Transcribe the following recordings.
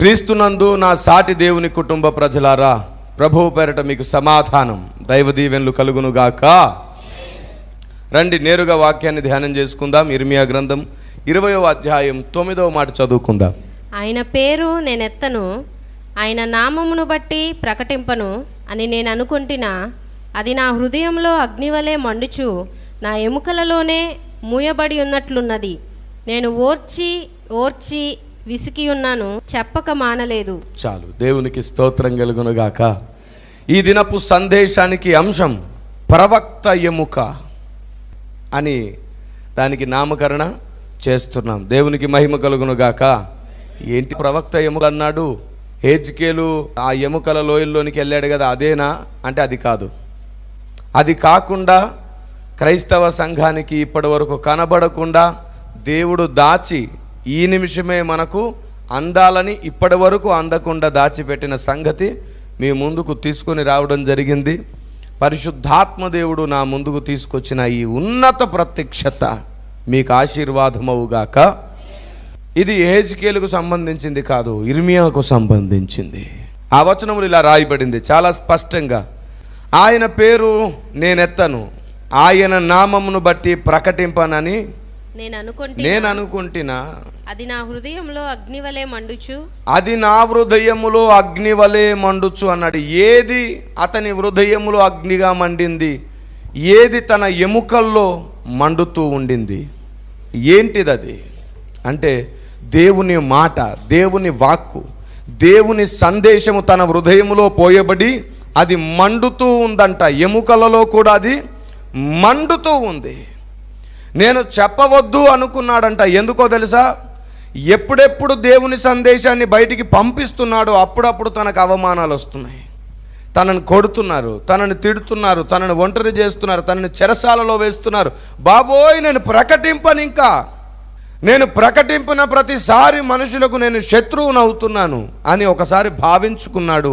క్రీస్తునందు నా సాటి దేవుని కుటుంబ ప్రజలారా, ప్రభువు పేరట మీకు సమాధానం, దైవ దీవెనలు కలుగునుగాక. రండి నేరుగా వాక్యాన్ని ధ్యానం చేసుకుందాం. ఇర్మియా గ్రంథం 20వ అధ్యాయం 9వ మాట చదువుకుందాం. ఆయన పేరు నేనెత్తను, ఆయన నామమును బట్టి ప్రకటింపను అని నేను అనుకుంటున్నా. అది నా హృదయంలో అగ్నివలే మండుచు నా ఎముకలలోనే మూయబడి ఉన్నట్లున్నది. నేను ఓర్చి ఓర్చి విసికి ఉన్నాను, చెప్పక మానలేదు. చాలు, దేవునికి స్తోత్రం కలుగునుగాక. ఈ దినపు సందేశానికి అంశం ప్రవక్త ఎముక అని దానికి నామకరణ చేస్తున్నాం. దేవునికి మహిమ కలుగునుగాక. ఏంటి ప్రవక్త ఎముక అన్నాడు? హెజ్కేలు ఆ ఎముకల లోయల్లోనికి వెళ్ళాడు కదా, అదేనా అంటే అది కాదు. అది కాకుండా క్రైస్తవ సంఘానికి ఇప్పటి వరకు కనబడకుండా దేవుడు దాచి ఈ నిమిషమే మనకు అందాలని ఇప్పటి వరకు అందకుండా దాచిపెట్టిన సంగతి మీ ముందుకు తీసుకొని రావడం జరిగింది. పరిశుద్ధాత్మ దేవుడు నా ముందుకు తీసుకొచ్చిన ఈ ఉన్నత ప్రత్యక్షత మీకు ఆశీర్వాదమవుగాక. ఇది హెజ్కేలుకు సంబంధించింది కాదు, ఇర్మియాకు సంబంధించింది. ఆ వచనములు ఇలా రాయబడింది చాలా స్పష్టంగా. ఆయన పేరు నేనెత్తను, ఆయన నామమును బట్టి ప్రకటింపనని నేను అనుకుంటున్నా. అది నా హృదయంలో అగ్నివలే మండుచు, అది నా హృదయములో అగ్నివలే మండుచు అన్నాడు. ఏది అతని హృదయములో అగ్నిగా మండింది? ఏది తన ఎముకల్లో మండుతూ ఉండింది? ఏంటిది అది అంటే దేవుని మాట, దేవుని వాక్కు, దేవుని సందేశము తన హృదయములో పోయబడి అది మండుతూ ఉందంట. ఎముకలలో కూడా అది మండుతూ ఉంది. నేను చెప్పవద్దు అనుకున్నాడంట. ఎందుకో తెలుసా? ఎప్పుడెప్పుడు దేవుని సందేశాన్ని బయటికి పంపిస్తున్నాడో అప్పుడప్పుడు తనకు అవమానాలు వస్తున్నాయి. తనను కొడుతున్నారు, తనని తిడుతున్నారు, తనని ఒంటరి చేస్తున్నారు, తనని చెరసాలలో వేస్తున్నారు. బాబోయ్, నేను ప్రకటింపను, ఇంకా నేను ప్రకటింపిన ప్రతిసారి మనుషులకు నేను శత్రువును అవుతున్నాను అని ఒకసారి భావించుకున్నాడు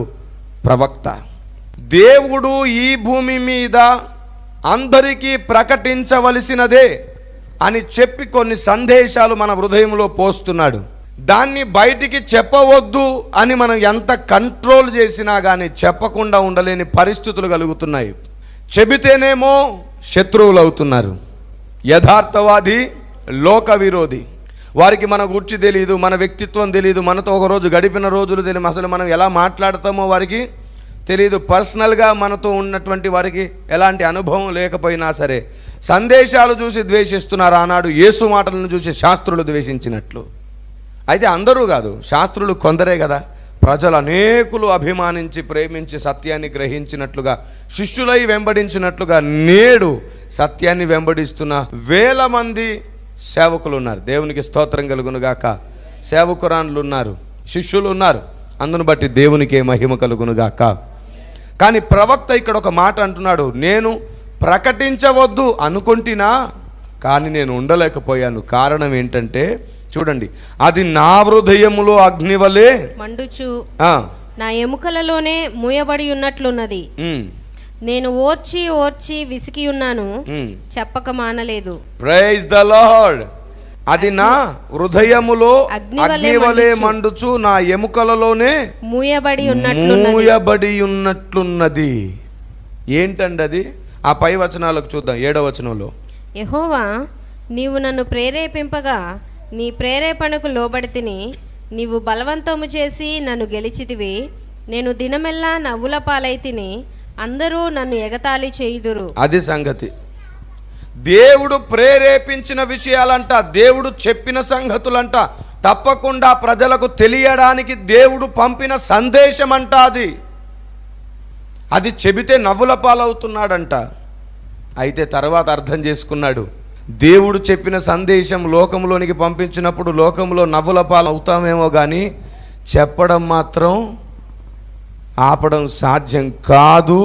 ప్రవక్త. దేవుడు ఈ భూమి మీద అందరికీ ప్రకటించవలసినదే అని చెప్పి కొన్ని సందేశాలు మన హృదయంలో పోస్తున్నాడు. దాన్ని బయటికి చెప్పవద్దు అని మనం ఎంత కంట్రోల్ చేసినా కానీ చెప్పకుండా ఉండలేని పరిస్థితులు కలుగుతున్నాయి. చెబితేనేమో శత్రువులు అవుతున్నారు. యథార్థవాది, లోక విరోధి. వారికి మన గురించి తెలియదు, మన వ్యక్తిత్వం తెలియదు, మనతో ఒకరోజు గడిపిన రోజులు తెలియదు, అసలు మనం ఎలా మాట్లాడతామో వారికి తెలియదు. పర్సనల్గా మనతో ఉన్నటువంటి వారికి ఎలాంటి అనుభవం లేకపోయినా సరే సందేశాలు చూసి ద్వేషిస్తున్నారు. ఆనాడు యేసు మాటలను చూసి శాస్త్రులు ద్వేషించినట్లు. అయితే అందరూ కాదు, శాస్త్రులు కొందరే కదా. ప్రజలు అనేకులు అభిమానించి ప్రేమించి సత్యాన్ని గ్రహించినట్లుగా, శిష్యులై వెంబడించినట్లుగా నేడు సత్యాన్ని వెంబడిస్తున్న వేల మంది సేవకులు ఉన్నారు. దేవునికి స్తోత్రం కలుగునుగాక. సేవకురాన్లు ఉన్నారు, శిష్యులు ఉన్నారు. అందును బట్టి దేవునికే మహిమ కలుగునుగాక. కానీ ప్రవక్త ఇక్కడ ఒక మాట అంటున్నాడు, నేను ప్రకటించవద్దు అనుకుంటున్నా కానీ నేను ఉండలేకపోయాను. కారణం ఏంటంటే చూడండి, అది నా హృదయములో అగ్నివలే మండుచు నా ఎముకలలోనే మూయబడి ఉన్నట్లున్నది. నేను ఓర్చి ఓర్చి విసికి ఉన్నాను, చెప్పక మానలేదు. Praise the Lord. అది నా హృదయములో అగ్నివలే మండుచు నా ఎముకలలోనే మూయబడి ఉన్నట్లున్నది. ఏంటండి అది? ఆ పై వచనాలకు చూద్దాం. 7వ వచనంలో, యెహోవా నీవు నన్ను ప్రేరేపింపగా నీ ప్రేరేపణకు లోబడితిని. నీవు బలవంతము చేసి నన్ను గెలిచితివి. నేను దినమెల్లా నవ్వుల పాలైతిని, అందరూ నన్ను ఎగతాళి చేయుదురు. అది సంగతి. దేవుడు ప్రేరేపించిన విషయాలంట, దేవుడు చెప్పిన సంగతులంట, తప్పకుండా ప్రజలకు తెలియడానికి దేవుడు పంపిన సందేశం అంట. అది చెబితే నవ్వుల పాలవుతున్నాడంట. అయితే తర్వాత అర్థం చేసుకున్నాడు, దేవుడు చెప్పిన సందేశం లోకంలోనికి పంపించినప్పుడు లోకంలో నవ్వుల పాలు అవుతామేమో కానీ చెప్పడం మాత్రం ఆపడం సాధ్యం కాదు.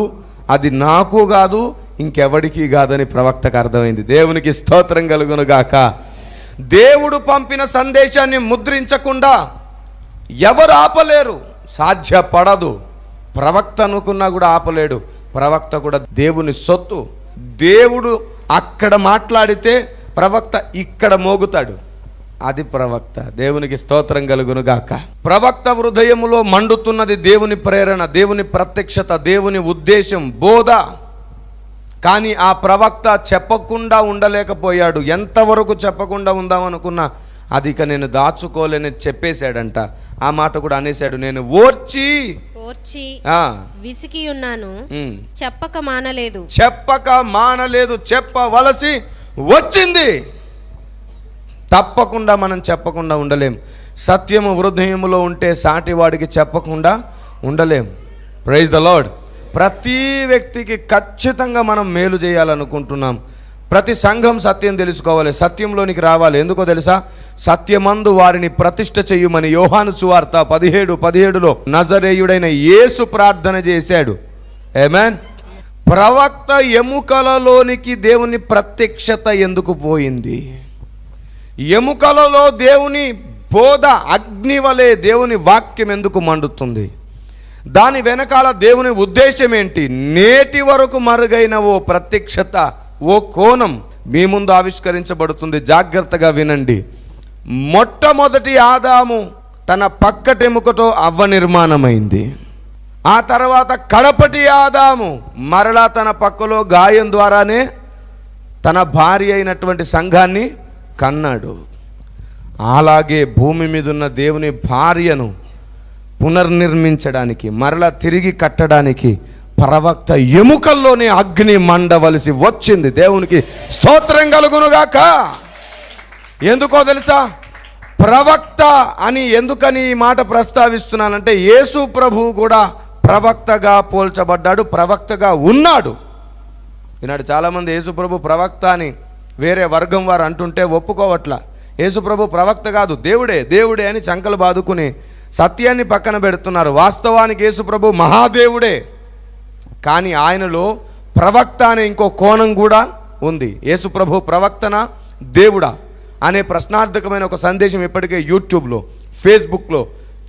అది నాకు కాదు, ఇంకెవడికి కాదని ప్రవక్తకు అర్థమైంది. దేవునికి స్తోత్రం కలుగునుగాక. దేవుడు పంపిన సందేశాన్ని ముద్రించకుండా ఎవరు ఆపలేరు, సాధ్యపడదు. ప్రవక్త అనుకున్నా కూడా ఆపలేడు. ప్రవక్త కూడా దేవుని సొత్తు. దేవుడు అక్కడ మాట్లాడితే ప్రవక్త ఇక్కడ మోగుతాడు. అది ప్రవక్త. దేవునికి స్తోత్రం కలుగును గాక. ప్రవక్త హృదయములో మండుతున్నది దేవుని ప్రేరణ, దేవుని ప్రత్యక్షత, దేవుని ఉద్దేశం, బోధ. కానీ ఆ ప్రవక్త చెప్పకుండా ఉండలేకపోయాడు. ఎంతవరకు చెప్పకుండా ఉందామనుకున్నా అది ఇక నేను దాచుకోలేని చెప్పేశాడంట. ఆ మాట కూడా అనేశాడు, నేను ఓర్చి విసికి ఉన్నాను, చెప్పక మానలేదు, చెప్పవలసి వచ్చింది. తప్పకుండా మనం చెప్పకుండా ఉండలేం. సత్యము హృదయములో ఉంటే సాటివాడికి చెప్పకుండా ఉండలేం. Praise the Lord. ప్రతి వ్యక్తికి ఖచ్చితంగా మనం మేలు చేయాలనుకుంటున్నాం. ప్రతి సంఘం సత్యం తెలుసుకోవాలి, సత్యంలోనికి రావాలి. ఎందుకో తెలుసా? సత్యమందు వారిని ప్రతిష్ఠ చెయ్యమని యోహాను సువార్త 17:17 నజరేయుడైన యేసు ప్రార్థన చేశాడు. ఆమేన్. ప్రవక్త ఎముకలలోనికి దేవుని ప్రత్యక్షత ఎందుకు పోయింది? ఎముకలలో దేవుని బోధ అగ్ని వలె దేవుని వాక్యం ఎందుకు మండుతుంది? దాని వెనకాల దేవుని ఉద్దేశం ఏంటి? నేటి వరకు మరుగైన ఓ ప్రత్యక్షత, ఓ కోణం మీ ముందు ఆవిష్కరించబడుతుంది. జాగ్రత్తగా వినండి. మొట్టమొదటి ఆదాము తన పక్కటెముకతో అవ్వ నిర్మాణమైంది. ఆ తర్వాత కడపటి ఆదాము మరలా తన పక్కలో గాయం ద్వారానే తన భార్య అయినటువంటి సంఘాన్ని కన్నాడు. అలాగే భూమి మీద ఉన్న దేవుని భార్యను పునర్నిర్మించడానికి, మరలా తిరిగి కట్టడానికి ప్రవక్త ఎముకల్లోనే అగ్ని మండవలసి వచ్చింది. దేవునికి స్తోత్రం కలుగునుగాక. ఎందుకో తెలుసా? ప్రవక్త అని ఎందుకని ఈ మాట ప్రస్తావిస్తున్నానంటే, యేసు ప్రభువు కూడా ప్రవక్తగా పోల్చబడ్డాడు, ప్రవక్తగా ఉన్నాడు. ఈనాడు చాలామంది యేసు ప్రభు ప్రవక్త అని వేరే వర్గం వారు అంటుంటే ఒప్పుకోవట్లా. యేసు ప్రభు ప్రవక్త కాదు, దేవుడే దేవుడే అని చంకలు బాదుకుని సత్యాన్ని పక్కన పెడుతున్నారు. వాస్తవానికి యేసు ప్రభు మహాదేవుడే, కానీ ఆయనలో ప్రవక్త అనే ఇంకో కోణం కూడా ఉంది. యేసు ప్రభు ప్రవక్తనా దేవుడా అనే ప్రశ్నార్థకమైన ఒక సందేశం ఇప్పటికే యూట్యూబ్లో, ఫేస్బుక్లో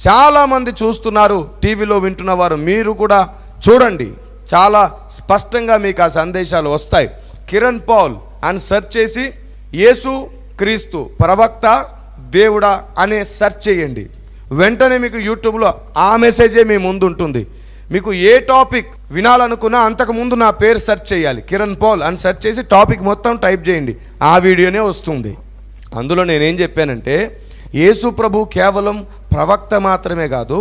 చాలామంది చూస్తున్నారు. టీవీలో వింటున్నవారు మీరు కూడా చూడండి, చాలా స్పష్టంగా మీకు ఆ సందేశాలు వస్తాయి. కిరణ్ పాల్ అని సెర్చ్ చేసి యేసు క్రీస్తు ప్రవక్త దేవుడా అనే సెర్చ్ చేయండి. వెంటనే మీకు యూట్యూబ్లో ఆ మెసేజే మీ ముందు ఉంటుంది. మీకు ఏ టాపిక్ వినాలనుకున్నా అంతకుముందు నా పేరు సెర్చ్ చేయాలి, కిరణ్ పాల్ అని సెర్చ్ చేసి టాపిక్ మొత్తం టైప్ చేయండి, ఆ వీడియోనే వస్తుంది. అందులో నేనేం చెప్పానంటే, యేసు ప్రభు కేవలం ప్రవక్త మాత్రమే కాదు,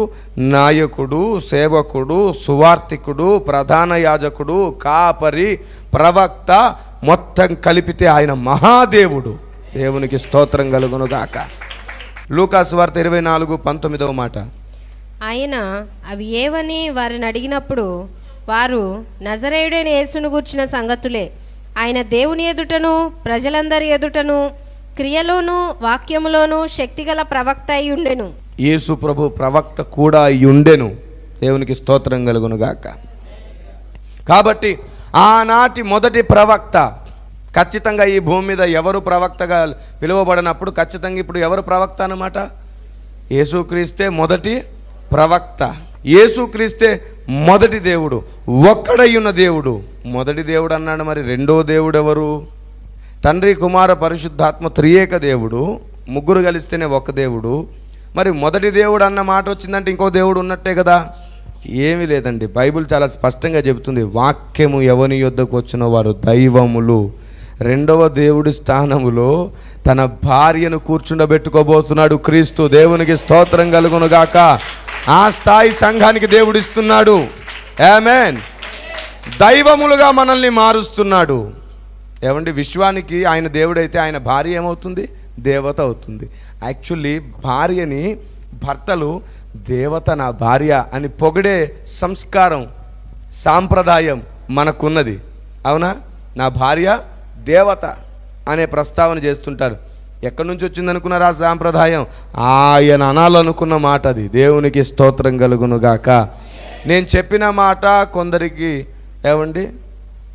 నాయకుడు, సేవకుడు, సువార్థికుడు, ప్రధాన యాజకుడు, కాపరి, ప్రవక్త, మొత్తం కలిపితే ఆయన మహాదేవుడు. దేవునికి స్తోత్రం కలుగునుగాక. లూకాసు వార్త 24:19 మాట. ఆయన అవి ఏవని వారిని అడిగినప్పుడు వారు నజరేయుడైన యేసును గూర్చిన సంగతులే, ఆయన దేవుని ఎదుటను ప్రజలందరి ఎదుటను క్రియలోను వాక్యములోను శక్తిగల ప్రవక్త అయి ఉండెను. యేసు ప్రభు ప్రవక్త కూడా అయి ఉండెను. దేవునికి స్తోత్రం కలుగునుగాక. కాబట్టి ఆనాటి మొదటి ప్రవక్త ఖచ్చితంగా ఈ భూమి మీద ఎవరు ప్రవక్తగా పిలువబడినప్పుడు ఖచ్చితంగా ఇప్పుడు ఎవరు ప్రవక్త అన్నమాట? యేసుక్రీస్తే మొదటి ప్రవక్త. యేసుక్రీస్తే మొదటి దేవుడు, ఒక్కడయ్యున్న దేవుడు. మొదటి దేవుడు అన్నాడు, మరి రెండో దేవుడు ఎవరు? తండ్రి, కుమార, పరిశుద్ధాత్మ త్రియేక దేవుడు, ముగ్గురు కలిస్తేనే ఒక దేవుడు. మరి మొదటి దేవుడు అన్న మాట వచ్చిందంటే ఇంకో దేవుడు ఉన్నట్టే కదా? ఏమీ లేదండి. బైబిల్ చాలా స్పష్టంగా చెబుతుంది, వాక్యము ఎవని యొద్దకు వచ్చిన వారు దైవములు. రెండవ దేవుడి స్థానములో తన భార్యను కూర్చుండబెట్టుకోబోతున్నాడు క్రీస్తు. దేవునికి స్తోత్రం కలుగునుగాక. ఆ స్థాయి సంఘానికి దేవుడిస్తున్నాడు. ఆమేన్. దైవములుగా మనల్ని మారుస్తున్నాడు. ఏమండి, విశ్వానికి ఆయన దేవుడైతే ఆయన భార్య ఏమవుతుంది? దేవత అవుతుంది. యాక్చువల్లీ భార్యని భర్తలు దేవత, నా భార్య అని పొగిడే సంస్కారం, సాంప్రదాయం మనకున్నది. అవునా? నా భార్య దేవత అనే ప్రస్తావన చేస్తుంటారు. ఎక్కడి నుంచి వచ్చిందనుకున్నారు ఆ సాంప్రదాయం? ఆయన అనాలనుకున్న మాట అది. దేవునికి స్తోత్రం కలుగునుగాక. నేను చెప్పిన మాట కొందరికి ఏమండి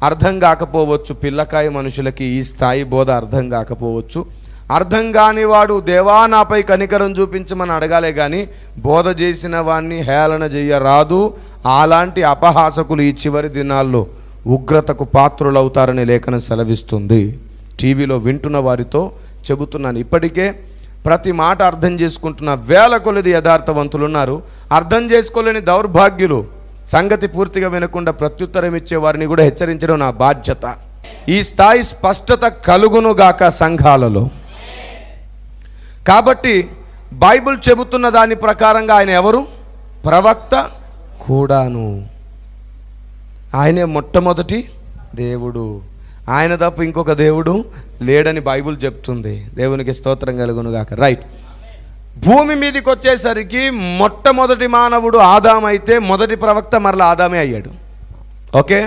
అర్థం కాకపోవచ్చు. పిల్లకాయ మనుషులకి ఈ స్థాయి బోధ అర్థం కాకపోవచ్చు. అర్థం కానివాడు దేవా నాపై కనికరం చూపించమని అడగాలే కానీ బోధ చేసిన వాడిని హేళన చెయ్యరాదు. అలాంటి అపహాసకులు ఈ చివరి దినాల్లో ఉగ్రతకు పాత్రులవుతారని లేఖనం సెలవిస్తుంది. టీవీలో వింటున్న వారితో చెబుతున్నాను. ఇప్పటికే ప్రతి మాట అర్థం చేసుకుంటున్న వేల కొలది యథార్థవంతులు ఉన్నారు. అర్థం చేసుకోలేని దౌర్భాగ్యులు సంగతి పూర్తిగా వినకుండా ప్రత్యుత్తరం ఇచ్చే వారిని కూడా హెచ్చరించడం నా బాధ్యత. ఈ స్థాయి స్పష్టత కలుగునుగాక సంఘాలలో. కాబట్టి బైబిల్ చెబుతున్న దాని ప్రకారంగా ఆయన ఎవరు? ప్రవక్త కూడాను. ఆయనే మొట్టమొదటి దేవుడు. ఆయన తప్ప ఇంకొక దేవుడు లేడని బైబిల్ చెప్తుంది. దేవునికి స్తోత్రం కలుగునుగాక. రైట్. భూమి మీదకి వచ్చేసరికి మొట్టమొదటి మానవుడు ఆదాం అయితే మొదటి ప్రవక్త మరలా ఆదామే అయ్యాడు. ఓకే,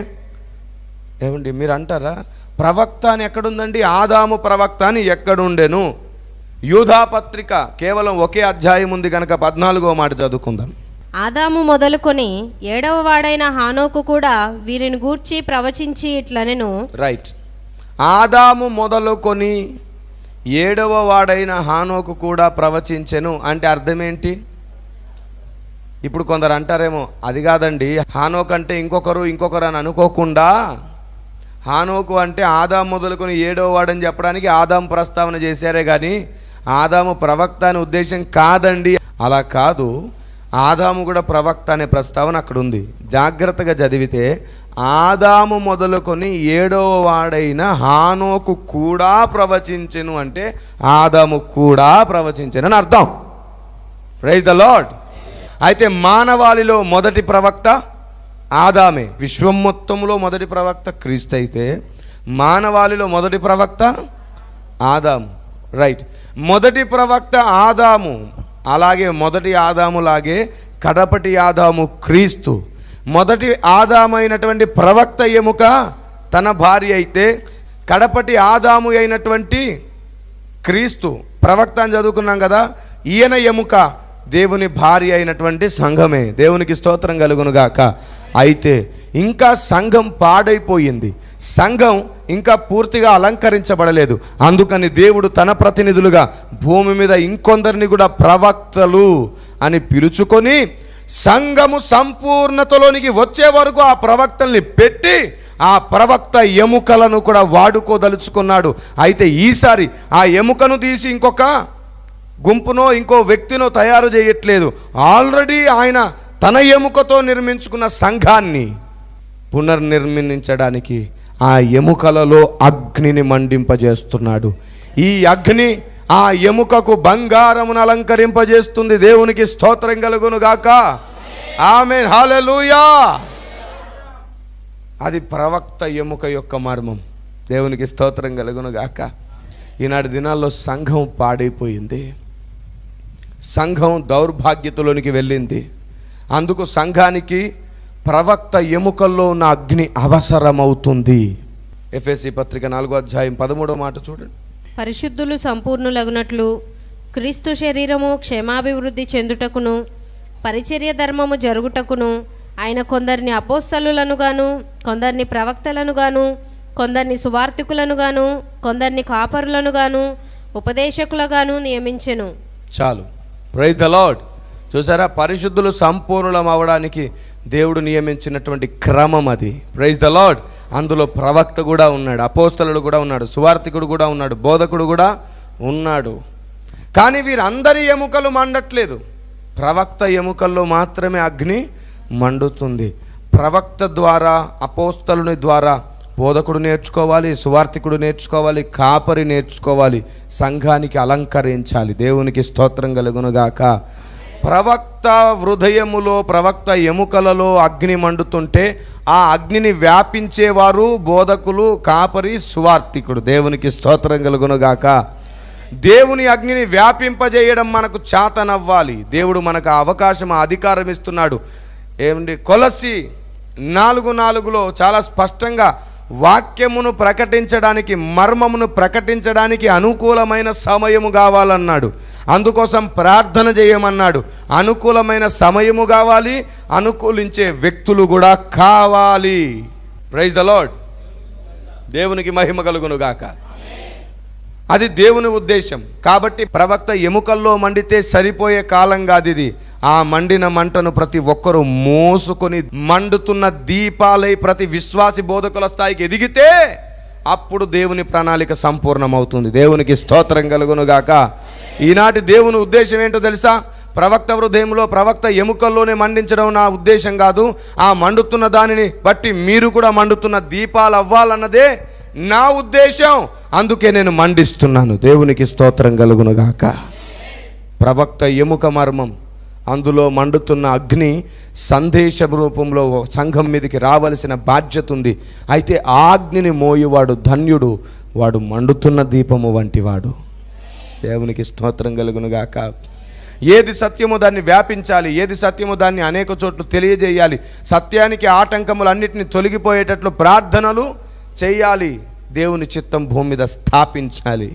ఏమండి మీరు అంటారా ప్రవక్త అని ఎక్కడుందండి? ఆదాము ప్రవక్త అని ఎక్కడుండెను? యూదాపత్రిక కేవలం ఒకే అధ్యాయం ఉంది కనుక 14వ మాట చదువుకుందాం. ఆదాము మొదలుకొని 7వ వాడైన హానోకు కూడా వీరిని గూర్చి ప్రవచించి ఇట్లనెను. రైట్. ఆదాము మొదలుకొని 7వ వాడైన హానోకు కూడా ప్రవచించెను అంటే అర్థం ఏంటి? ఇప్పుడు కొందరు అంటారేమో అది కాదండి, హానోకు అంటే ఇంకొకరు అని అనుకోకుండా, హానోకు అంటే ఆదాము మొదలుకొని 7వ వాడని చెప్పడానికి ఆదాము ప్రస్తావన చేశారే కానీ ఆదాము ప్రవక్త అనే ఉద్దేశం కాదండి. అలా కాదు, ఆదాము కూడా ప్రవక్త అనే ప్రస్తావన అక్కడ ఉంది. జాగ్రత్తగా చదివితే ఆదాము మొదలుకొని 7వ వాడైన హానోకు కూడా ప్రవచించెను అంటే ఆదాము కూడా ప్రవచించెను అని అర్థం. Praise the Lord. అయితే మానవాళిలో మొదటి ప్రవక్త ఆదామే. విశ్వం మొత్తంలో మొదటి ప్రవక్త క్రీస్తు అయితే మానవాళిలో మొదటి ప్రవక్త ఆదాము. రైట్. మొదటి ప్రవక్త ఆదాము, అలాగే మొదటి ఆదాములాగే కడపటి ఆదాము క్రీస్తు. మొదటి ఆదామైనటువంటి ప్రవక్త ఎముక తన భార్య అయితే కడపటి ఆదాము అయినటువంటి క్రీస్తు ప్రవక్త అని చదువుకున్నాం కదా, ఈయన ఎముక దేవుని భార్య అయినటువంటి సంఘమే. దేవునికి స్తోత్రం కలుగునుగాక. అయితే ఇంకా సంఘం పాడైపోయింది, సంఘం ఇంకా పూర్తిగా అలంకరించబడలేదు. అందుకని దేవుడు తన ప్రతినిధులుగా భూమి మీద ఇంకొందరిని కూడా ప్రవక్తలు అని పిలుచుకొని సంఘము సంపూర్ణతలోనికి వచ్చే వరకు ఆ ప్రవక్తల్ని పెట్టి ఆ ప్రవక్త ఎముకలను కూడా వాడుకోదలుచుకున్నాడు. అయితే ఈసారి ఆ ఎముకను తీసి ఇంకొక గుంపునో ఇంకో వ్యక్తినో తయారు చేయట్లేదు. ఆల్రెడీ ఆయన తన ఎముకతో నిర్మించుకున్న సంఘాన్ని పునర్నిర్మించడానికి ఆ ఎముకలలో అగ్నిని మండింపజేస్తున్నాడు. ఈ అగ్ని ఆ ఎముకకు బంగారమును అలంకరింపజేస్తుంది. దేవునికి స్తోత్రం కలుగునుగాక. ఆమేన్, హల్లెలూయా. అది ప్రవక్త ఎముక యొక్క మర్మం. దేవునికి స్తోత్రం కలుగునుగాక. ఈనాటి దినాల్లో సంఘం పాడైపోయింది, సంఘం దౌర్భాగ్యతలోనికి వెళ్ళింది. అందుకు సంఘానికి ప్రవక్త ఎముకల్లో ఉన్న అగ్ని అవసరమవుతుంది. ఎఫెసీ పత్రిక 4వ అధ్యాయం 13వ మాట చూడండి. పరిశుద్ధులు సంపూర్ణులగునట్లు క్రీస్తు శరీరము క్షేమాభివృద్ధి చెందుటకును పరిచర్య ధర్మము జరుగుటకును ఆయన కొందరిని అపోస్తలులను గాను, కొందరిని ప్రవక్తలను గాను, కొందరిని సువార్తికులను గాను, కొందరిని కాపరులను గాను, ఉపదేశకులుగాను నియమించెను. చాలు. Praise the Lord. చూసారా, పరిశుద్ధులు సంపూర్ణం అవడానికి దేవుడు నియమించినటువంటి క్రమం అది. Praise the Lord. అందులో ప్రవక్త కూడా ఉన్నాడు, అపోస్తలుడు కూడా ఉన్నాడు, సువార్తికుడు కూడా ఉన్నాడు, బోధకుడు కూడా ఉన్నాడు. కానీ వీరందరి ఎముకలు మండట్లేదు, ప్రవక్త ఎముకల్లో మాత్రమే అగ్ని మండుతుంది. ప్రవక్త ద్వారా, అపోస్తలుని ద్వారా బోధకుడు నేర్చుకోవాలి, సువార్తికుడు నేర్చుకోవాలి, కాపరి నేర్చుకోవాలి, సంఘానికి అలంకరించాలి. దేవునికి స్తోత్రం కలుగునుగాక. ప్రవక్త హృదయములో, ప్రవక్త ఎముకలలో అగ్ని మండుతుంటే ఆ అగ్నిని వ్యాపించేవారు బోధకులు, కాపరి, సువార్తికుడు. దేవునికి స్తోత్రం కలుగునుగాక. దేవుని అగ్నిని వ్యాపింపజేయడం మనకు చేతనవ్వాలి. దేవుడు మనకు అవకాశం, అధికారం ఇస్తున్నాడు. ఏమండి, కొలస్సీ 4:4లో చాలా స్పష్టంగా వాక్యమును ప్రకటించడానికి, మర్మమును ప్రకటించడానికి అనుకూలమైన సమయము కావాలన్నాడు. అందుకోసం ప్రార్థన చేయమన్నాడు. అనుకూలమైన సమయము కావాలి, అనుకూలించే వ్యక్తులు కూడా కావాలి. Praise the Lord. దేవునికి మహిమ కలుగునుగాక. అది దేవుని ఉద్దేశం. కాబట్టి ప్రవక్త ఎముకల్లో మండితే సరిపోయే కాలం కాదు ఇది. ఆ మండిన మంటను ప్రతి ఒక్కరూ మోసుకొని మండుతున్న దీపాలై ప్రతి విశ్వాసి బోధకుల స్థాయికి ఎదిగితే అప్పుడు దేవుని ప్రణాళిక సంపూర్ణమవుతుంది. దేవునికి స్తోత్రం కలుగునుగాక. ఈనాటి దేవుని ఉద్దేశం ఏంటో తెలుసా? ప్రవక్త హృదయంలో, ప్రవక్త ఎముకల్లోనే మండించడం నా ఉద్దేశం కాదు. ఆ మండుతున్న దానిని బట్టి మీరు కూడా మండుతున్న దీపాలు అవ్వాలన్నదే నా ఉద్దేశం. అందుకే నేను మండిస్తున్నాను. దేవునికి స్తోత్రం కలుగునుగాక. ప్రవక్త ఎముక మర్మం, అందులో మండుతున్న అగ్ని సందేశ రూపంలో సంఘం మీదకి రావలసిన బాధ్యత ఉంది. అయితే ఆ అగ్నిని మోయువాడు ధన్యుడు, వాడు మండుతున్న దీపము వంటివాడు. దేవునికి స్తోత్రం కలుగునుగాక. ఏది సత్యమో దాన్ని వ్యాపించాలి, ఏది సత్యమో దాన్ని అనేక చోట్ల తెలియజేయాలి. సత్యానికి ఆటంకములు అన్నిటిని తొలగిపోయేటట్లు ప్రార్థనలు చేయాలి. దేవుని చిత్తం భూమి మీద స్థాపించాలి.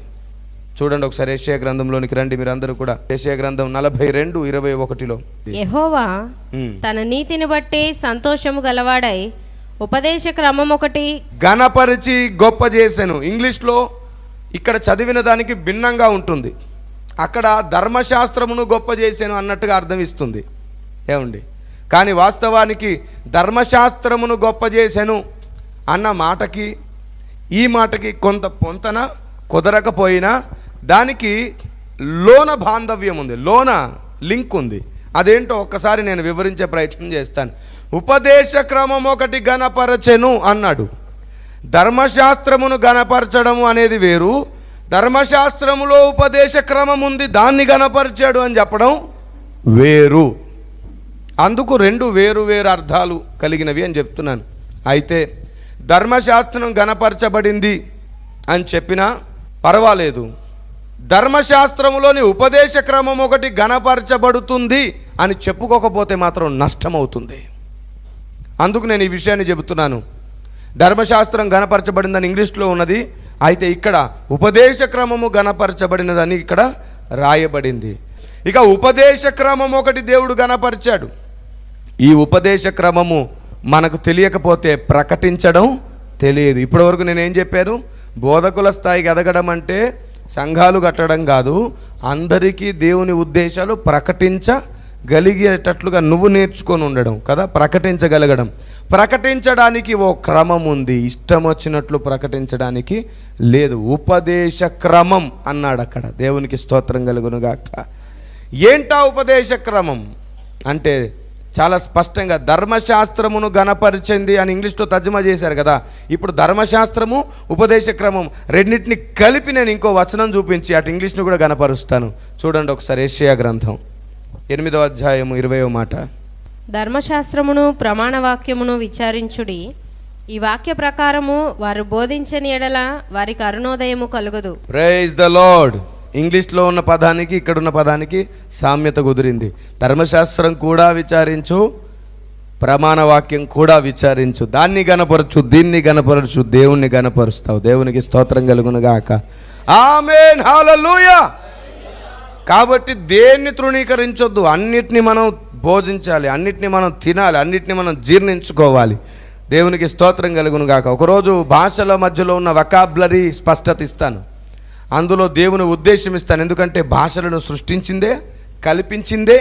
చూడండి ఒకసారి యెషయా గ్రంథంలోనికి రండి మీరందరూ కూడా. యెషయా గ్రంథం 42:21 యెహోవా తన నీతిని బట్టి సంతోషము గలవాడై ఉపదేశ క్రమం ఒకటి గణపరిచి గొప్ప చేసెను. ఇంగ్లీష్లో ఇక్కడ చదివిన దానికి భిన్నంగా ఉంటుంది. అక్కడ ధర్మశాస్త్రమును గొప్ప చేసాను అన్నట్టుగా అర్థం ఇస్తుంది. ఏమండి? కానీ వాస్తవానికి ధర్మశాస్త్రమును గొప్ప చేశాను అన్న మాటకి ఈ మాటకి కొంత పొంతన కుదరకపోయినా దానికి లోన బాంధవ్యం ఉంది, లోన లింక్ ఉంది. అదేంటో ఒక్కసారి నేను వివరించే ప్రయత్నం చేస్తాను. ఉపదేశ క్రమం ఒకటి గణపరచెను అన్నాడు. ధర్మశాస్త్రమును గణపరచడము అనేది వేరు, ధర్మశాస్త్రములో ఉపదేశ క్రమం ఉంది దాన్ని గణపరిచాడు అని చెప్పడం వేరు. అందుకు రెండు వేరు వేరు అర్థాలు కలిగినవి అని చెప్తున్నాను. అయితే ధర్మశాస్త్రం గణపరచబడింది అని చెప్పినా పర్వాలేదు, ధర్మశాస్త్రములోని ఉపదేశ క్రమం ఒకటి గణపరచబడుతుంది అని చెప్పుకోకపోతే మాత్రం నష్టమవుతుంది. అందుకు నేను ఈ విషయాన్ని చెబుతున్నాను. ధర్మశాస్త్రం గణపరచబడిందని ఇంగ్లీష్లో ఉన్నది, అయితే ఇక్కడ ఉపదేశ క్రమము గణపరచబడినదని ఇక్కడ రాయబడింది. ఇక ఉపదేశ క్రమం ఒకటి దేవుడు గణపరిచాడు. ఈ ఉపదేశ క్రమము మనకు తెలియకపోతే ప్రకటించడం తెలియదు. ఇప్పటివరకు నేనేం చెప్పాను? బోధకుల స్థాయికి ఎదగడం అంటే సంఘాలు కట్టడం కాదు, అందరికీ దేవుని ఉద్దేశాలు ప్రకటించగలిగేటట్లుగా నువ్వు నేర్చుకొని ఉండడం కదా, ప్రకటించగలగడం. ప్రకటించడానికి ఓ క్రమం ఉంది, ఇష్టం వచ్చినట్లు ప్రకటించడానికి లేదు. ఉపదేశ క్రమం అన్నాడు అక్కడ. దేవునికి స్తోత్రం కలుగునుగాక. ఏంటా ఉపదేశ క్రమం అంటే చాలా స్పష్టంగా ధర్మశాస్త్రమును గణపరిచింది అని ఇంగ్లీష్లో తర్జుమా చేశారు కదా. ఇప్పుడు ధర్మశాస్త్రము ఉపదేశ క్రమం రెండింటిని కలిపి నేను ఇంకో వచనం చూపించి అటు ఇంగ్లీష్ను కూడా గణపరుస్తాను. చూడండి ఒకసారి యెషయా గ్రంథం 8:20 ధర్మశాస్త్రమును ప్రమాణవాక్యమును విచారించుడి, ఈ వాక్య ప్రకారము వారు బోధించని ఎడల వారికి అరుణోదయము కలుగదు. Praise the Lord. ఇంగ్లీష్లో ఉన్న పదానికి ఇక్కడున్న పదానికి సామ్యత కుదిరింది. ధర్మశాస్త్రం కూడా విచారించు, ప్రమాణ వాక్యం కూడా విచారించు, దాన్ని గణపరచు, దీన్ని గణపరచు, దేవుణ్ణి గణపరుస్తావు. దేవునికి స్తోత్రం కలుగునుగాక. ఆమేన్, హల్లెలూయా. కాబట్టి దేన్ని తృణీకరించొద్దు, అన్నిటిని మనం భోజించాలి, అన్నిటిని మనం తినాలి, అన్నిటిని మనం జీర్ణించుకోవాలి. దేవునికి స్తోత్రం కలుగునుగాక. ఒకరోజు భాషల మధ్యలో ఉన్న వొకాబులరీ స్పష్టత ఇస్తాను, అందులో దేవుని ఉద్దేశం ఇస్తాను. ఎందుకంటే భాషలను సృష్టించిందే, కల్పించిందే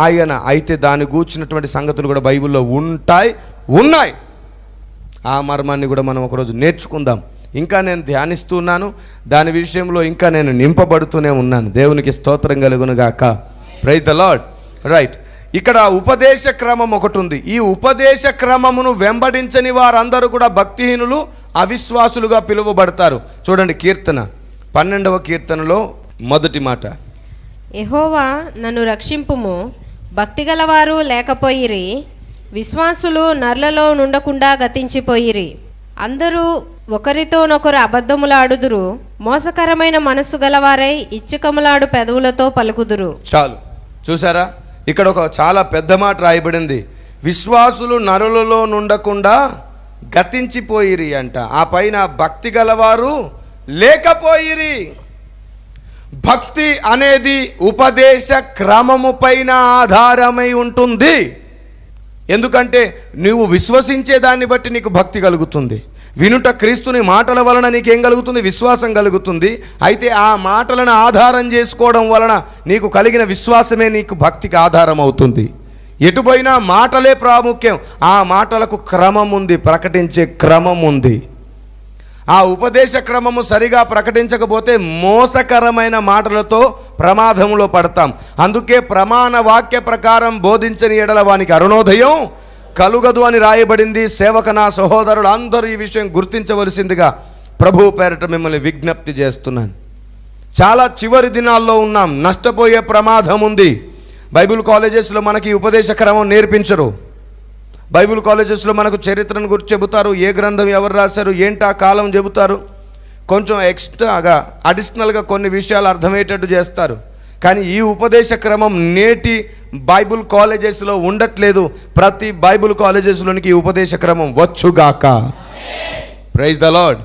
ఆయన. అయితే దాన్ని గూర్చినటువంటి సంగతులు కూడా బైబిల్లో ఉన్నాయి. ఆ మర్మాన్ని కూడా మనం ఒకరోజు నేర్చుకుందాం. ఇంకా నేను ధ్యానిస్తున్నాను, దాని విషయంలో ఇంకా నేను నింపబడుతూనే ఉన్నాను. దేవునికి స్తోత్రం కలుగునుగాక. Praise the Lord. రైట్. ఇక్కడ ఉపదేశ క్రమం ఒకటి ఉంది. ఈ ఉపదేశ క్రమమును వెంబడించని వారందరూ కూడా భక్తిహీనులు, అవిశ్వాసులుగా పిలువబడతారు. చూడండి కీర్తన 12వ కీర్తనలో మొదటి మాట. యెహోవా నన్ను రక్షింపుము, భక్తిగలవారు లేకపోయిరి, విశ్వాసులు నరులలో నుండకుండా గతించిపోయిరి. అందరూ ఒకరితోనొకరు అబద్ధములాడుదురు, మోసకరమైన మనస్సు గలవారై ఇచ్చుకములాడు పెదవులతో పలుకుదురు. చాలు, చూసారా? ఇక్కడ ఒక చాలా పెద్ద మాట రాయబడింది. విశ్వాసులు నరులలో నుండకుండా గతించిపోయిరి అంట. ఆ పైన భక్తి గలవారు లేకపోయిరి. భక్తి అనేది ఉపదేశ క్రమము పైన ఆధారమై ఉంటుంది. ఎందుకంటే నువ్వు విశ్వసించే దాన్ని బట్టి నీకు భక్తి కలుగుతుంది. వినుట క్రీస్తుని మాటల వలన నీకేం కలుగుతుంది? విశ్వాసం కలుగుతుంది. అయితే ఆ మాటలను ఆధారం చేసుకోవడం వలన నీకు కలిగిన విశ్వాసమే నీకు భక్తికి ఆధారం అవుతుంది. ఎటుపోయినా మాటలే ప్రాముఖ్యం. ఆ మాటలకు క్రమం ఉంది, ప్రకటించే క్రమం ఉంది. ఆ ఉపదేశ క్రమము సరిగా ప్రకటించకపోతే మోసకరమైన మాటలతో ప్రమాదంలో పడతాం. అందుకే ప్రమాణ వాక్య ప్రకారం బోధించని ఎడల వానికి అరుణోదయం కలుగదు అని రాయబడింది. సేవక నా సహోదరులు అందరూ ఈ విషయం గుర్తించవలసిందిగా ప్రభువు పేరట మిమ్మల్ని విజ్ఞప్తి చేస్తున్నాను. చాలా చివరి దినాల్లో ఉన్నాం, నష్టపోయే ప్రమాదం ఉంది. బైబిల్ కాలేజెస్లో మనకి ఉపదేశ క్రమం నేర్పించరు. బైబిల్ కాలేజెస్లో మనకు చరిత్రను గురించి చెబుతారు, ఏ గ్రంథం ఎవరు రాశారు ఏంటి ఆ కాలం చెబుతారు, కొంచెం ఎక్స్ట్రాగా అడిషనల్గా కొన్ని విషయాలు అర్థమయ్యేటట్టు చేస్తారు. కానీ ఈ ఉపదేశ క్రమం నేటి బైబిల్ కాలేజెస్లో ఉండట్లేదు. ప్రతి బైబిల్ కాలేజెస్లోనికి ఈ ఉపదేశ క్రమం వచ్చుగాక. Praise the Lord.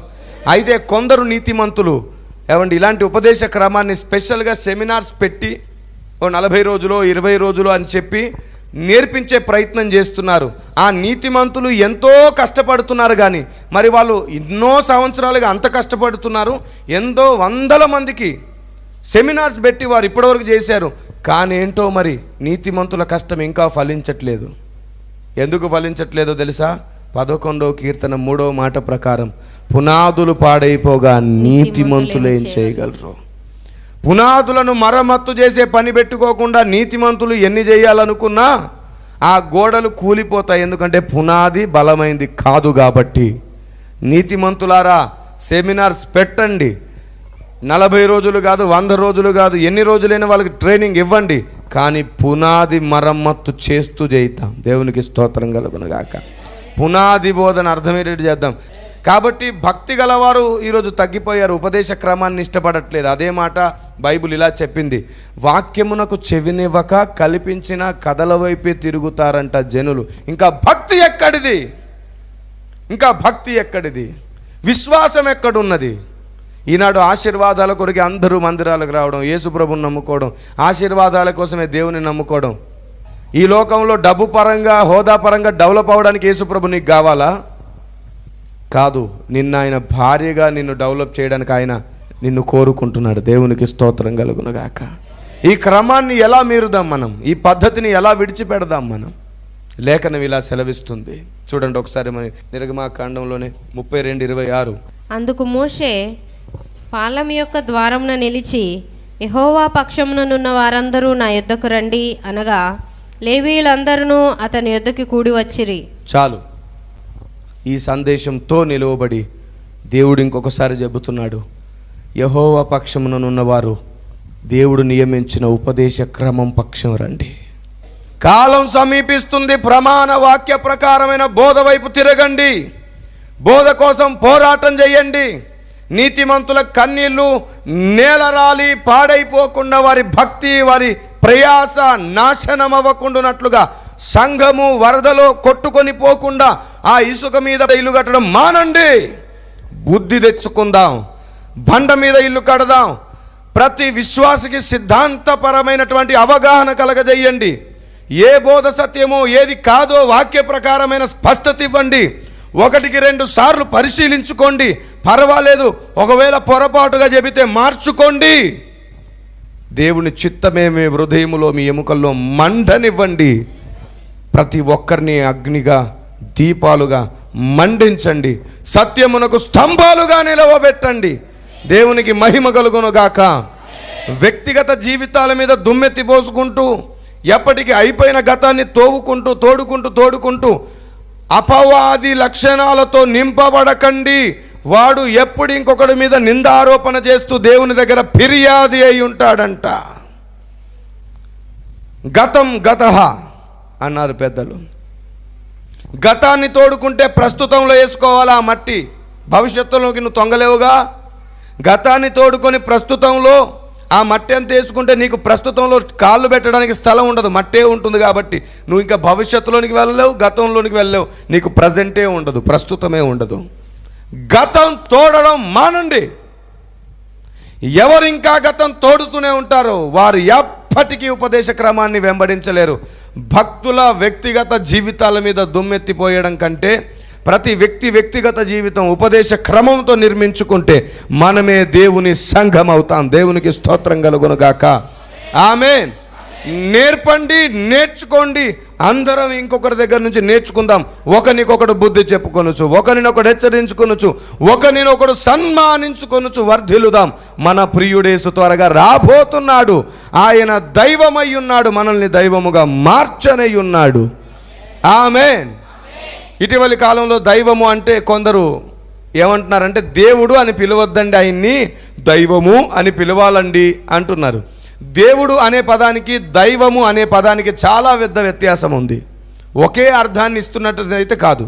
అయితే కొందరు నీతిమంతులు ఏమండి ఇలాంటి ఉపదేశ క్రమాన్ని స్పెషల్గా సెమినార్స్ పెట్టి 40 రోజులు 20 రోజులు అని చెప్పి నేర్పించే ప్రయత్నం చేస్తున్నారు. ఆ నీతిమంతులు ఎంతో కష్టపడుతున్నారు, కానీ మరి వాళ్ళు ఎన్నో సంవత్సరాలుగా అంత కష్టపడుతున్నారు, ఎంతో వందల మందికి సెమినార్స్ పెట్టి వారు ఇప్పటివరకు చేశారు. కానీ ఏంటో మరి నీతిమంతుల కష్టం ఇంకా ఫలించట్లేదు. ఎందుకు ఫలించట్లేదో తెలుసా? 11వ కీర్తన 3వ మాట ప్రకారం పునాదులు పాడైపోగా నీతిమంతులు ఏం చేయగలరు? పునాదులను మరమ్మత్తు చేసే పని పెట్టుకోకుండా నీతిమంతులు ఎన్ని చేయాలనుకున్నా ఆ గోడలు కూలిపోతాయి. ఎందుకంటే పునాది బలమైంది కాదు కాబట్టి. నీతిమంతులారా, సెమినార్స్ పెట్టండి. 40 రోజులు కాదు, 100 రోజులు కాదు, ఎన్ని రోజులైనా వాళ్ళకి ట్రైనింగ్ ఇవ్వండి. కానీ పునాది మరమ్మత్తు చేస్తూ చేద్దాం. దేవునికి స్తోత్రం కలుగునుగాక. పునాది బోధన అర్థమయ్యేటట్టు చేద్దాం. కాబట్టి భక్తి గలవారు ఈరోజు తగ్గిపోయారు, ఉపదేశ క్రమాన్ని ఇష్టపడట్లేదు. అదే మాట బైబిల్ ఇలా చెప్పింది, వాక్యమునకు చెవినివ్వక కల్పించిన కథల వైపే తిరుగుతారంట జనులు. ఇంకా భక్తి ఎక్కడిది? ఇంకా భక్తి ఎక్కడిది? విశ్వాసం ఎక్కడున్నది? ఈనాడు ఆశీర్వాదాల కొరకు అందరూ మందిరాలకు రావడం, యేసుప్రభుని నమ్ముకోవడం, ఆశీర్వాదాల కోసమే దేవుని నమ్ముకోవడం. ఈ లోకంలో డబ్బు పరంగా హోదా పరంగా డెవలప్ అవ్వడానికి యేసుప్రభు నీకు కావాలా? కాదు. నిన్ను ఆయన భార్యగా నిన్ను డెవలప్ చేయడానికి ఆయన నిన్ను కోరుకుంటున్నాడు. దేవునికి స్తోత్రం కలుగునుగాక. ఈ క్రమాన్ని ఎలా మీరుదాం మనం? ఈ పద్ధతిని ఎలా విడిచిపెడదాం మనం? లేఖనం ఇలా సెలవిస్తుంది. చూడండి ఒకసారి మన నిర్గమాకాండంలోనే 32:26. అందుకు మోషే పాలెం యొక్క ద్వారమున నిలిచి, యెహోవా పక్షముననున్న వారందరూ నా యొద్దకు రండి అనగా లేవీయులందరూ అతని యొద్దకు కూడి వచ్చిరి. చాలు. ఈ సందేశంతో నిలువబడి దేవుడు ఇంకొకసారి చెబుతున్నాడు, యెహోవా పక్షముననున్నవారు దేవుడు నియమించిన ఉపదేశ క్రమం పక్షం రండి. కాలం సమీపిస్తుంది. ప్రమాణ వాక్య ప్రకారమైన బోధ వైపు తిరగండి. బోధ కోసం పోరాటం చేయండి. నీతిమంతుల కన్నీళ్లు నేలరాలి పాడైపోకుండా, వారి భక్తి వారి ప్రయాస నాశనం అవ్వకుండానట్లుగా, సంఘము వరదలో కొట్టుకొని పోకుండా ఆ ఇసుక మీద ఇల్లు కట్టడం మానండి. బుద్ధి తెచ్చుకుందాం, బండ మీద ఇల్లు కడదాం. ప్రతి విశ్వాసికి సిద్ధాంతపరమైనటువంటి అవగాహన కలగజేయండి. ఏ బోధ సత్యమో ఏది కాదో వాక్య ప్రకారమైన స్పష్టత ఇవ్వండి. 1-2 సార్లు పరిశీలించుకోండి. పర్వాలేదు, ఒకవేళ పొరపాటుగా చెబితే మార్చుకోండి. దేవుని చిత్తమే మీ హృదయములో మీ ఎముకల్లో మండనివ్వండి. ప్రతి ఒక్కరిని అగ్నిగా దీపాలుగా మండించండి. సత్యమునకు స్తంభాలుగా నిలవబెట్టండి. దేవునికి మహిమ కలుగునుగాక. వ్యక్తిగత జీవితాల మీద దుమ్మెత్తి పోసుకుంటూ, ఎప్పటికీ అయిపోయిన గతాన్ని తోడుకుంటూ అపవాది లక్షణాలతో నింపబడకండి. వాడు ఎప్పుడు ఇంకొకటి మీద నిందారోపణ చేస్తూ దేవుని దగ్గర ఫిర్యాది అయి ఉంటాడంట. గతం గతః అన్నారు పెద్దలు. గతాన్ని తోడుకుంటే ప్రస్తుతంలో వేసుకోవాలా ఆ మట్టి. భవిష్యత్తులోకి నువ్వు తొంగలేవుగా. గతాన్ని తోడుకొని ప్రస్తుతంలో ఆ మట్టి అంత వేసుకుంటే నీకు ప్రస్తుతంలో కాళ్ళు పెట్టడానికి స్థలం ఉండదు, మట్టే ఉంటుంది. కాబట్టి నువ్వు ఇంకా భవిష్యత్తులోనికి వెళ్ళలేవు, గతంలోనికి వెళ్ళలేవు. నీకు ప్రజెంటే ఉండదు, ప్రస్తుతమే ఉండదు. గతం తోడడం మానండి. ఎవరు ఇంకా గతం తోడుతూనే ఉంటారో వారు ఎప్పటికీ ఉపదేశ క్రమాన్ని వెంబడించలేరు. భక్తుల వ్యక్తిగత జీవితాల మీద దుమ్మెత్తిపోయడం కంటే ప్రతి వ్యక్తిగత జీవితం ఉపదేశ క్రమంతో నిర్మించుకుంటే మనమే దేవుని సంఘం అవుతాం. దేవునికి స్తోత్రం కలుగునుగాక. ఆమేన్. నేర్పండి, నేర్చుకోండి. అందరం ఇంకొకరి దగ్గర నుంచి నేర్చుకుందాం. ఒకరికొకడు బుద్ధి చెప్పుకొనొచ్చు, ఒకరినొకడు హెచ్చరించుకొనొచ్చు, ఒకరినొకడు సన్మానించుకొనొచ్చు, వర్ధిల్లుదాం. మన ప్రియుడేసు త్వరగా రాబోతున్నాడు. ఆయన దైవమై ఉన్నాడు, మనల్ని దైవముగా మార్చనై ఉన్నాడు. ఆమేన్. ఇటీవలి కాలంలో దైవము అంటే కొందరు ఏమంటున్నారంటే దేవుడు అని పిలవద్దండి, ఆయన్ని దైవము అని పిలవాలండి అంటున్నారు. దేవుడు అనే పదానికి దైవము అనే పదానికి చాలా పెద్ద వ్యత్యాసం ఉంది. ఒకే అర్థాన్ని ఇస్తున్నట్టయితే కాదు,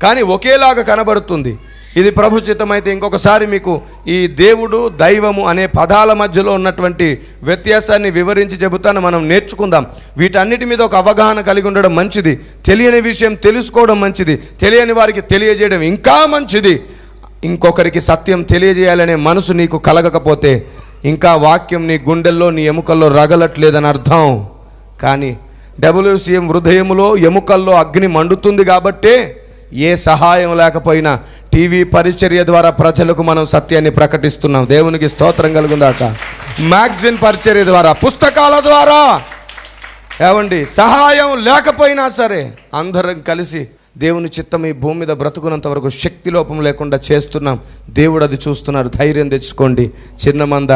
కానీ ఒకేలాగా కనబడుతుంది. ఇది ప్రభు చిత్తమైతే ఇంకొకసారి మీకు ఈ దేవుడు దైవము అనే పదాల మధ్యలో ఉన్నటువంటి వ్యత్యాసాన్ని వివరించి చెబుతాను. మనం నేర్చుకుందాం. వీటన్నిటి మీద ఒక అవగాహన కలిగి ఉండడం మంచిది. తెలియని విషయం తెలుసుకోవడం మంచిది. తెలియని వారికి తెలియజేయడం ఇంకా మంచిది. ఇంకొకరికి సత్యం తెలియజేయాలనే మనసు నీకు కలగకపోతే ఇంకా వాక్యం నీ గుండెల్లో, నీ ఎముకల్లో రగలట్లేదని అర్థం. కానీ WCM హృదయములో, ఎముకల్లో అగ్ని మండుతుంది కాబట్టే ఏ సహాయం లేకపోయినా టీవీ పరిచర్య ద్వారా ప్రజలకు మనం సత్యాన్ని ప్రకటిస్తున్నాం. దేవునికి స్తోత్రం కలుగుందాక. మ్యాగజిన్ పరిచర్య ద్వారా, పుస్తకాల ద్వారా, ఏమండి, సహాయం లేకపోయినా సరే అందరం కలిసి దేవుని చిత్తం ఈ భూమి మీద బ్రతుకున్నంత వరకు శక్తి లోపం లేకుండా చేస్తున్నాం. దేవుడు అది చూస్తున్నారు. ధైర్యం తెచ్చుకోండి. చిన్న మంద,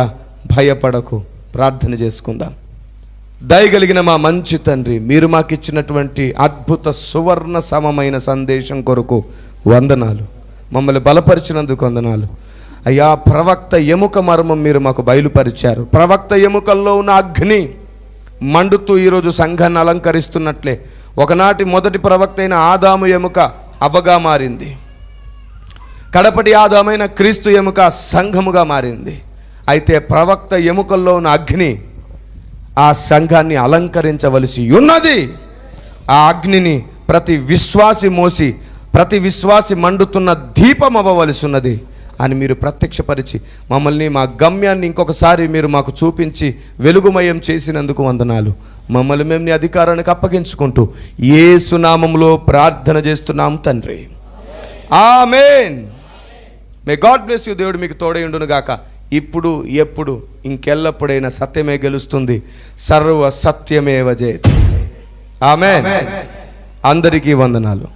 భయపడకు. ప్రార్థన చేసుకుందాం. దయగలిగిన మా మంచి తండ్రి, మీరు మాకు ఇచ్చినటువంటి అద్భుత సువర్ణ సమమైన సందేశం కొరకు వందనాలు. మమ్మల్ని బలపరిచినందుకు వందనాలు అయ్యా. ప్రవక్త ఎముక మర్మం మీరు మాకు బయలుపరిచారు. ప్రవక్త ఎముకల్లో ఉన్న అగ్ని మండుతూ ఈరోజు సంఘాన్ని అలంకరిస్తున్నట్లే ఒకనాటి మొదటి ప్రవక్త అయిన ఆదాము ఎముక అవ్వగా మారింది. కడపటి ఆదామైన క్రీస్తు ఎముక సంఘముగా మారింది. అయితే ప్రవక్త ఎముకల్లో ఉన్న అగ్ని ఆ సంఘాన్ని అలంకరించవలసి ఉన్నది. ఆ అగ్నిని ప్రతి విశ్వాసి మోసి, ప్రతి విశ్వాసి మండుతున్న దీపం అవ్వవలసి ఉన్నది అని మీరు ప్రత్యక్షపరిచి మమ్మల్ని, మా గమ్యాన్ని ఇంకొకసారి మీరు మాకు చూపించి వెలుగుమయం చేసినందుకు వందనాలు. మమ్మల్ని మేము నీ అధికారానికి అప్పగించుకుంటూ యేసు నామములో ప్రార్థన చేస్తున్నాం తండ్రి. ఆమేన్. May God bless you. దేవుడు మీకు తోడైండును గాక. ఇప్పుడు, ఎప్పుడు, ఇంకెల్లప్పుడైనా సత్యమే గెలుస్తుంది. సర్వ సత్యమేవ జయతే. ఆమేన్. అందరికీ వందనాలు.